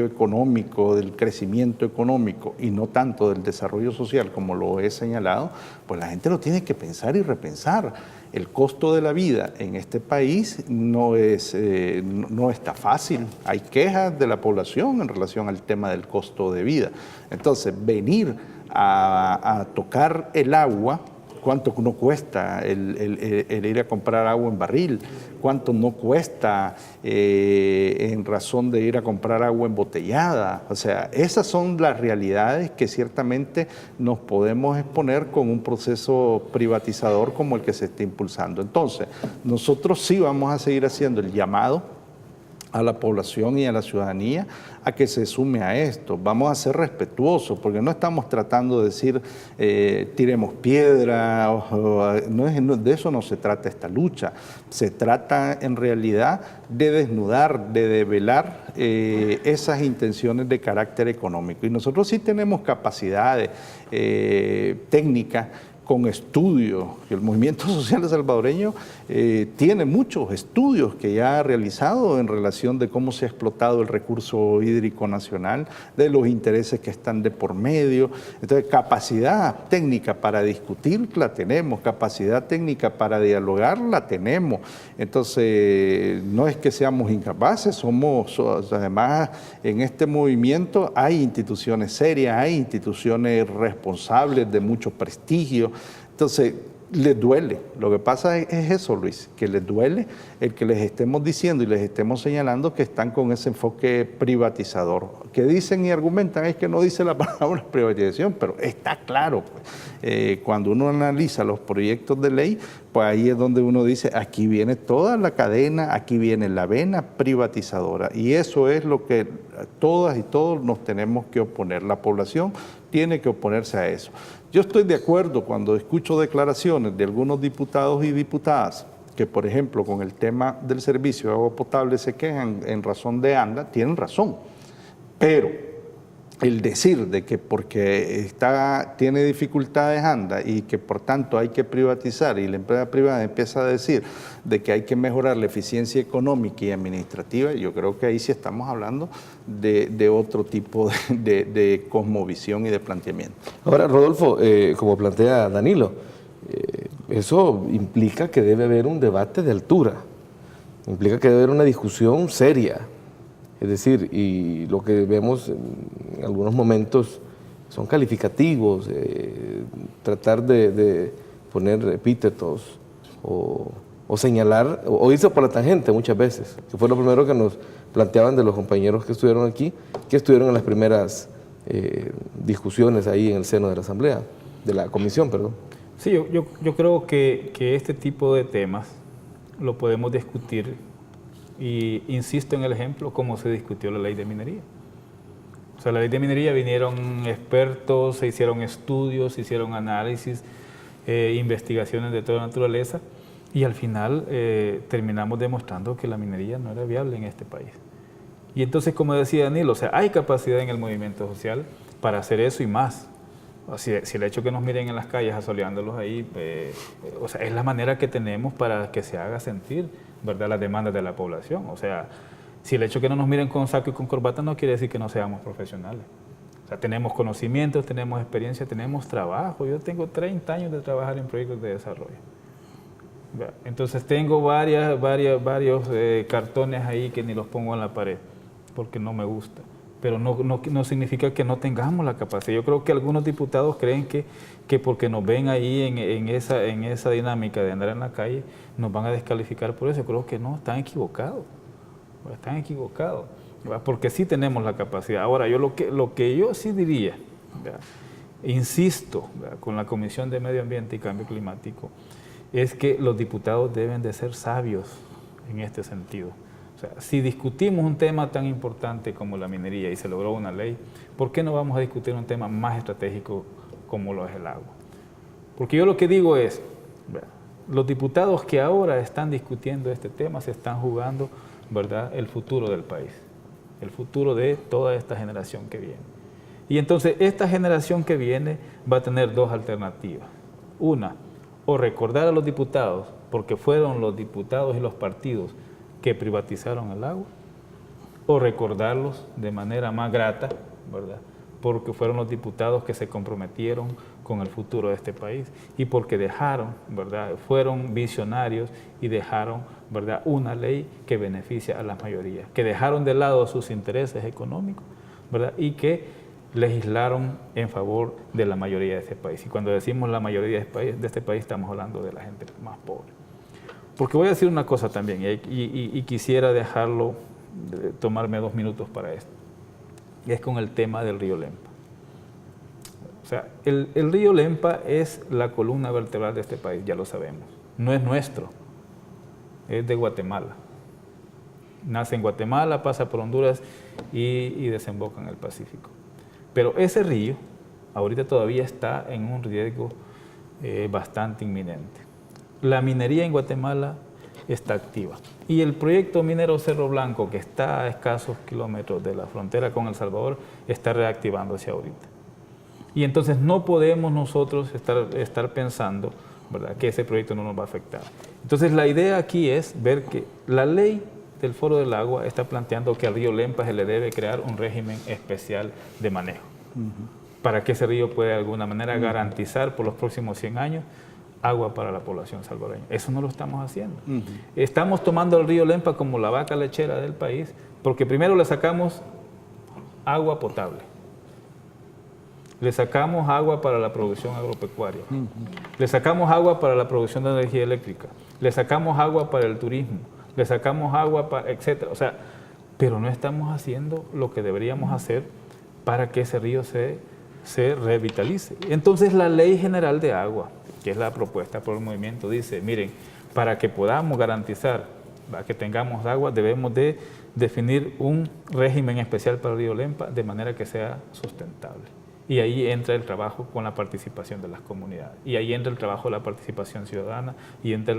económico, del crecimiento económico, y no tanto del desarrollo social como lo he señalado, pues la gente lo tiene que pensar y repensar. El costo de la vida en este país no está fácil. Hay quejas de la población en relación al tema del costo de vida. Entonces, venir a tocar el agua, cuánto no cuesta el ir a comprar agua en barril, cuánto no cuesta en razón de ir a comprar agua embotellada. O sea, esas son las realidades que ciertamente nos podemos exponer con un proceso privatizador como el que se está impulsando. Entonces, nosotros sí vamos a seguir haciendo el llamado a la población y a la ciudadanía a que se sume a esto. Vamos a ser respetuosos, porque no estamos tratando de decir tiremos piedra, de eso no se trata esta lucha. Se trata en realidad de desnudar, de develar esas intenciones de carácter económico. Y nosotros sí tenemos capacidades técnicas con estudios. El movimiento social salvadoreño tiene muchos estudios que ya ha realizado en relación de cómo se ha explotado el recurso hídrico nacional, de los intereses que están de por medio. Entonces, capacidad técnica para discutir la tenemos, capacidad técnica para dialogar la tenemos. Entonces, no es que seamos incapaces, además, en este movimiento hay instituciones serias, hay instituciones responsables de mucho prestigio. Entonces, Les duele. Lo que pasa es eso, Luis, que les duele el que les estemos diciendo y les estemos señalando que están con ese enfoque privatizador. Que dicen y argumentan es que no dice la palabra privatización, pero está claro. Pues. Cuando uno analiza los proyectos de ley, pues ahí es donde uno dice, aquí viene toda la cadena, aquí viene la vena privatizadora. Y eso es lo que todas y todos nos tenemos que oponer. La población tiene que oponerse a eso. Yo estoy de acuerdo cuando escucho declaraciones de algunos diputados y diputadas que, por ejemplo, con el tema del servicio de agua potable se quejan en razón de ANDA, tienen razón. Pero el decir de que porque tiene dificultades ANDA y que por tanto hay que privatizar y la empresa privada empieza a decir de que hay que mejorar la eficiencia económica y administrativa, yo creo que ahí sí estamos hablando de otro tipo de cosmovisión y de planteamiento. Ahora, Rodolfo, como plantea Danilo, eso implica que debe haber un debate de altura, implica que debe haber una discusión seria. Es decir, y lo que vemos en algunos momentos son calificativos, tratar de poner epítetos o señalar, o irse por la tangente muchas veces, que fue lo primero que nos planteaban de los compañeros que estuvieron aquí, que estuvieron en las primeras discusiones ahí en el seno de la Asamblea, de la Comisión, perdón. Sí, yo creo que este tipo de temas lo podemos discutir. Y insisto en el ejemplo, cómo se discutió la ley de minería. O sea, la ley de minería vinieron expertos, se hicieron estudios, se hicieron análisis, investigaciones de toda naturaleza, y al final terminamos demostrando que la minería no era viable en este país. Y entonces, como decía Danilo, o sea, hay capacidad en el movimiento social para hacer eso y más. O sea, si el hecho que nos miren en las calles asoleándolos ahí, o sea, es la manera que tenemos para que se haga sentir, ¿verdad?, las demandas de la población. O sea, si el hecho que no nos miren con saco y con corbata no quiere decir que no seamos profesionales. O sea, tenemos conocimientos, tenemos experiencia, tenemos trabajo. Yo tengo 30 años de trabajar en proyectos de desarrollo. Entonces tengo varios cartones ahí que ni los pongo en la pared porque no me gusta. Pero no significa que no tengamos la capacidad. Yo creo que algunos diputados creen que porque nos ven ahí en esa dinámica de andar en la calle, nos van a descalificar por eso. Yo creo que no, están equivocados. Están equivocados, ¿verdad? Porque sí tenemos la capacidad. Ahora, yo lo que yo sí diría, ¿verdad?, insisto, ¿verdad?, con la Comisión de Medio Ambiente y Cambio Climático, es que los diputados deben de ser sabios en este sentido. O sea, si discutimos un tema tan importante como la minería y se logró una ley, ¿por qué no vamos a discutir un tema más estratégico como lo es el agua? Porque yo lo que digo es, ¿verdad?, los diputados que ahora están discutiendo este tema se están jugando, ¿verdad?, el futuro del país, el futuro de toda esta generación que viene. Y entonces esta generación que viene va a tener dos alternativas. Una, o recordar a los diputados, porque fueron los diputados y los partidos que privatizaron el agua, o recordarlos de manera más grata, ¿verdad?, porque fueron los diputados que se comprometieron con el futuro de este país y porque dejaron, ¿verdad?, fueron visionarios y dejaron, ¿verdad?, una ley que beneficia a la mayoría, que dejaron de lado sus intereses económicos, ¿verdad?, y que legislaron en favor de la mayoría de este país. Y cuando decimos la mayoría de este país estamos hablando de la gente más pobre. Porque voy a decir una cosa también, y quisiera dejarlo, tomarme 2 minutos para esto, y es con el tema del río Lempa. O sea, el río Lempa es la columna vertebral de este país, ya lo sabemos. No es nuestro, es de Guatemala. Nace en Guatemala, pasa por Honduras y desemboca en el Pacífico. Pero ese río ahorita todavía está en un riesgo bastante inminente. La minería en Guatemala está activa. Y el proyecto minero Cerro Blanco, que está a escasos kilómetros de la frontera con El Salvador, está reactivándose ahorita. Y entonces no podemos nosotros estar pensando, ¿verdad?, que ese proyecto no nos va a afectar. Entonces la idea aquí es ver que la ley del Foro del Agua está planteando que al río Lempa se le debe crear un régimen especial de manejo, para que ese río pueda de alguna manera garantizar por los próximos 100 años agua para la población salvadoreña. Eso no lo estamos haciendo. Estamos tomando el río Lempa como la vaca lechera del país, porque primero le sacamos agua potable. le sacamos agua para la producción agropecuaria, le sacamos agua para la producción de energía eléctrica, le sacamos agua para el turismo, le sacamos agua para, etcétera. O sea, pero no estamos haciendo lo que deberíamos hacer para que ese río se revitalice. Entonces la Ley General de Agua, que es la propuesta por el movimiento, dice, miren, para que podamos garantizar que tengamos agua, debemos de definir un régimen especial para el río Lempa de manera que sea sustentable. Y ahí entra el trabajo con la participación de las comunidades. Y ahí entra el trabajo de la participación ciudadana y entra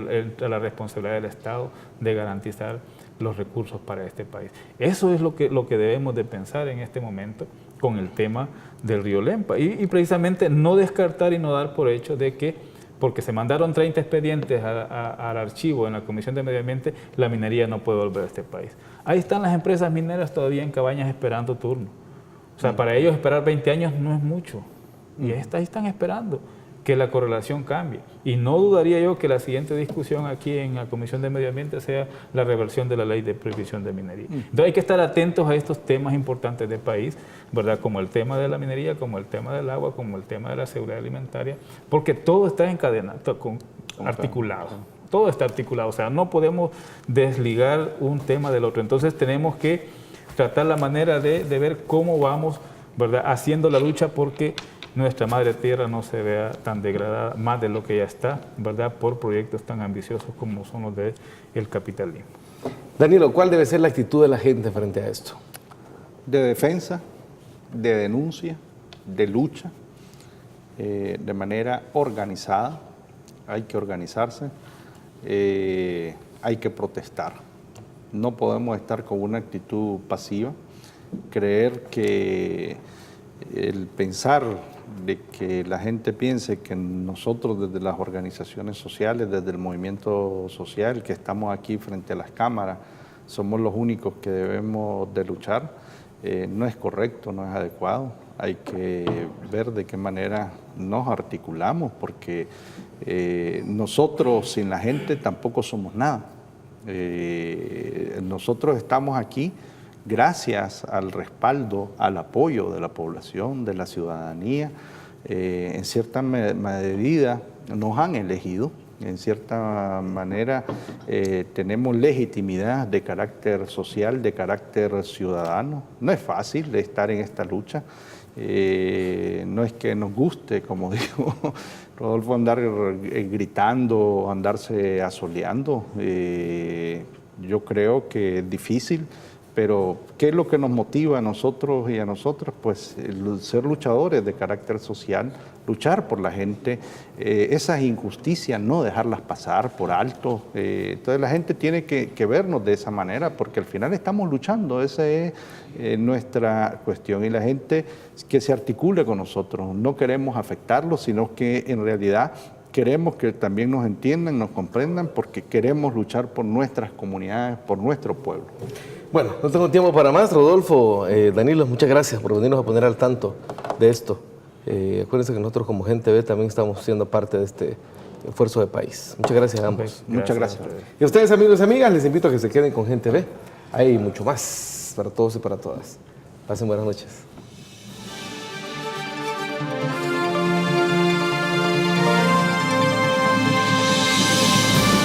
la responsabilidad del Estado de garantizar los recursos para este país. Eso es lo que debemos de pensar en este momento con el tema del río Lempa. Y precisamente no descartar y no dar por hecho de que, porque se mandaron 30 expedientes al archivo en la Comisión de Medio Ambiente, la minería no puede volver a este país. Ahí están las empresas mineras todavía en Cabañas esperando turno. O sea, para ellos esperar 20 años no es mucho. Y ahí están esperando que la correlación cambie. Y no dudaría yo que la siguiente discusión aquí en la Comisión de Medio Ambiente sea la reversión de la ley de prohibición de minería. Entonces hay que estar atentos a estos temas importantes del país, ¿verdad? Como el tema de la minería, como el tema del agua, como el tema de la seguridad alimentaria, porque todo está encadenado, articulado. Todo está articulado, o sea, no podemos desligar un tema del otro. Entonces tenemos que tratar la manera de ver cómo vamos, ¿verdad?, haciendo la lucha porque nuestra madre tierra no se vea tan degradada más de lo que ya está, ¿verdad?, por proyectos tan ambiciosos como son los del capitalismo. Danilo, ¿cuál debe ser la actitud de la gente frente a esto? De defensa, de denuncia, de lucha, de manera organizada. Hay que organizarse, hay que protestar. No podemos estar con una actitud pasiva, creer que el pensar de que la gente piense que nosotros desde las organizaciones sociales, desde el movimiento social, que estamos aquí frente a las cámaras, somos los únicos que debemos de luchar, no es correcto, no es adecuado. Hay que ver de qué manera nos articulamos, porque nosotros sin la gente tampoco somos nada. Nosotros estamos aquí gracias al respaldo, al apoyo de la población, de la ciudadanía. En cierta medida nos han elegido, en cierta manera tenemos legitimidad de carácter social, de carácter ciudadano. No es fácil estar en esta lucha. No es que nos guste, como dijo Rodolfo, andar gritando, andarse asoleando. Yo creo que es difícil, pero ¿qué es lo que nos motiva a nosotros y a nosotras? Pues ser luchadores de carácter social, luchar por la gente, esas injusticias no dejarlas pasar por alto. Entonces la gente tiene que vernos de esa manera, porque al final estamos luchando, esa es nuestra cuestión, y la gente que se articule con nosotros. No queremos afectarlos, sino que en realidad queremos que también nos entiendan, nos comprendan, porque queremos luchar por nuestras comunidades, por nuestro pueblo. Bueno, no tengo tiempo para más. Rodolfo, Danilo, muchas gracias por venirnos a poner al tanto de esto. Acuérdense que nosotros como Gente Ve también estamos siendo parte de este esfuerzo de país. Muchas gracias a ambos. Muchas gracias. Y a ustedes, amigos y amigas, les invito a que se queden con Gente Ve. Hay mucho más para todos y para todas. Pasen buenas noches.